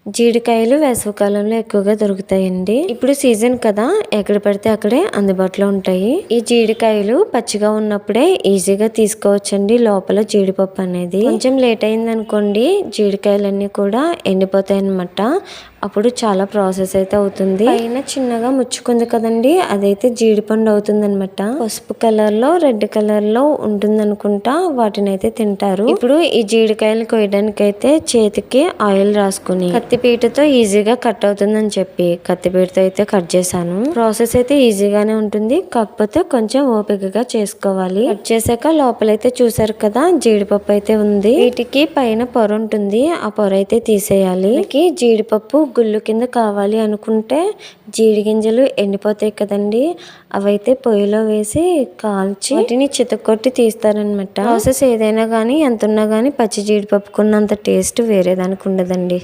జీడికాయలు వేసవికాలంలో ఎక్కువగా దొరుకుతాయండి. ఇప్పుడు సీజన్ కదా, ఎక్కడ పడితే అక్కడే అందుబాటులో ఉంటాయి. ఈ జీడికాయలు పచ్చిగా ఉన్నప్పుడే ఈజీగా తీసుకోవచ్చండి. లోపల జీడిపప్పు అనేది కొంచెం లేట్ అయింది అనుకోండి, జీడికాయలన్నీ కూడా ఎండిపోతాయి అన్నమాట. అప్పుడు చాలా ప్రాసెస్ అయితే అవుతుంది. పైన చిన్నగా ముచ్చుకుంది కదండి, అదైతే జీడిపండు అవుతుంది అనమాట. పసుపు కలర్ లో రెడ్ కలర్ లో ఉంటుంది అనుకుంటా. వాటిని అయితే తింటారు. ఇప్పుడు ఈ జీడికాయలు కోయడానికి అయితే చేతికి ఆయిల్ రాసుకుని కత్తిపీటతో ఈజీగా కట్ అవుతుందని చెప్పి కత్తిపీటతో అయితే కట్ చేశాను. ప్రాసెస్ అయితే ఈజీగానే ఉంటుంది, కాకపోతే కొంచెం ఓపికగా చేసుకోవాలి. కట్ చేశాక లోపలైతే చూసారు కదా, జీడిపప్పు అయితే ఉంది. వీటికి పైన పొర ఉంటుంది, ఆ పొర అయితే తీసేయాలి. జీడిపప్పు గుళ్ళు కింద కావాలి అనుకుంటే జీడి గింజలు ఎండిపోతాయి కదండి, అవైతే పొయ్యిలో వేసి కాల్చి వాటిని చితకొట్టి తీస్తారనమాట. ప్రాసెస్ ఏదైనా కానీ ఎంత ఉన్నా కానీ పచ్చి జీడిపప్పుకున్నంత టేస్ట్ వేరే దానికి ఉండదండి.